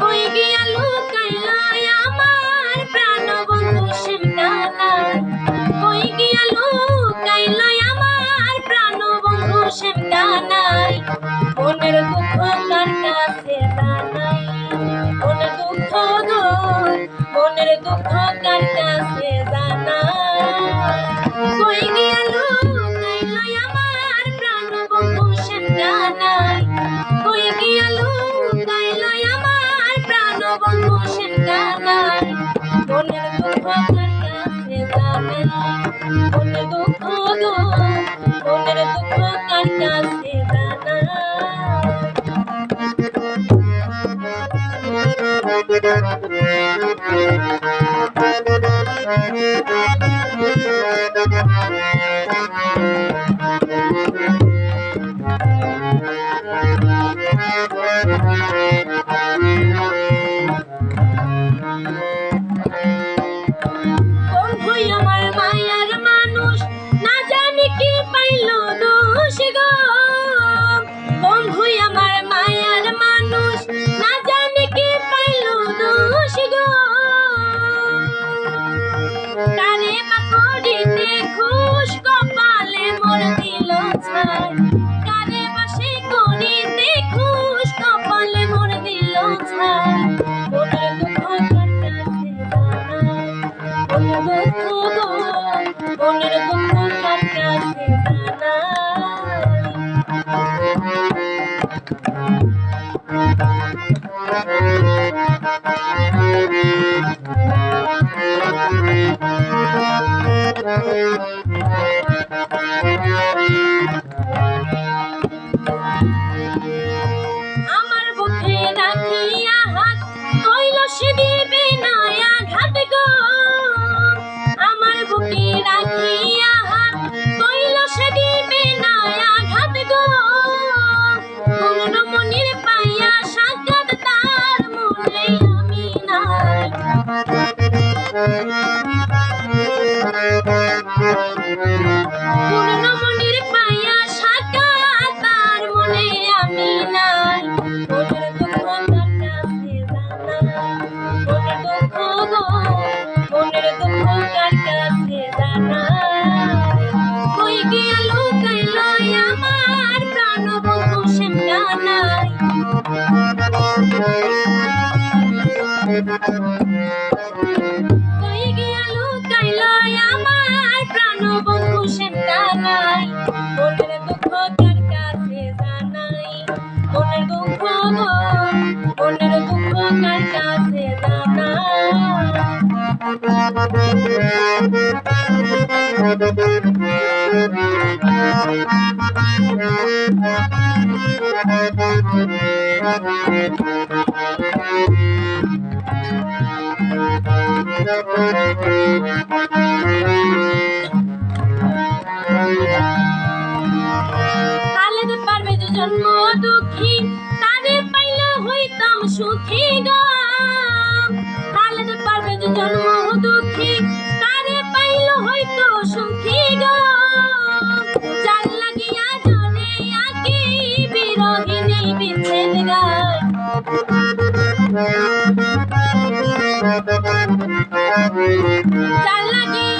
কই গিয়া লুকাইল আমার প্রাণবন্ধু শ্যামকানাই, কই গিয়া লুকাইল আমার প্রাণবন্ধু শ্যামকানাই। মনের দুঃখ কার কাছে জানাই, মনের দুঃখ গো, মনের দুঃখ কার কাছে জানাই। কই গিয়া লুকাইল আমার প্রাণবন্ধু শ্যামকানাই, কই গিয়া লুকাইল আমার প্রাণবন্ধু শ্যামকানাই। মনের দুঃখ কার কাছে জানাই, মনের দুঃখ গো, মনের দুঃখ কার কাছে জানাই। বন্ধুই আমার মায়ার মানুষ, না জানি কি পাইল দোষ গো। বন্ধুই আমার মায়ার মানুষ, না জানি কি পাইল দোষ গো। কারে বা করিতে খুশ, কপালে মোর দিল ছাই। কারে বা সে করিতে খুশ, কপালে মোর দিল ছাই। মনের দুঃখ কার কাছে জানাই, মনের দুঃখ গো, মনের দুঃখ কার কাছে আমার বুকে রাখিয়া হাত, কইল সে দিবে না আঘাত গো। আমার বুকে রাখিয়া হাত, কইল সে দিবে না আঘাত গো। কোন মনির পাইয়া সাক্ষাৎ তার মনে আমি নাই। কোন মনির পাইয়া সাক্ষাৎ তার মনে আমি নাই। মনের দুঃখ কার কাছে জানাই, মনের দুঃখ গো, মনের দুঃখ কার কাছে জানাই। কই গিয়া লুকাইল আমার প্রাণবন্ধু শ্যামকানাই, কই গিয়া লুকাইল আমার প্রাণবন্ধু শ্যামকানাই। মনের দুঃখ কার কাছে জানাই, মনের দুঃখ গো, মনের দুঃখ কার কাছে খালেদ পারভেজ জন্ম দুঃখী, তারে পাইলে হইতাম সুখী গো। খালেদ পারভেজ জন্ম দুঃখী, তারে পাইলে হইতো সুখী গো। যার লাগিয়া জনে আঁকি বিরহিণী বিচ্ছেদ গায়, যার লাগিয়া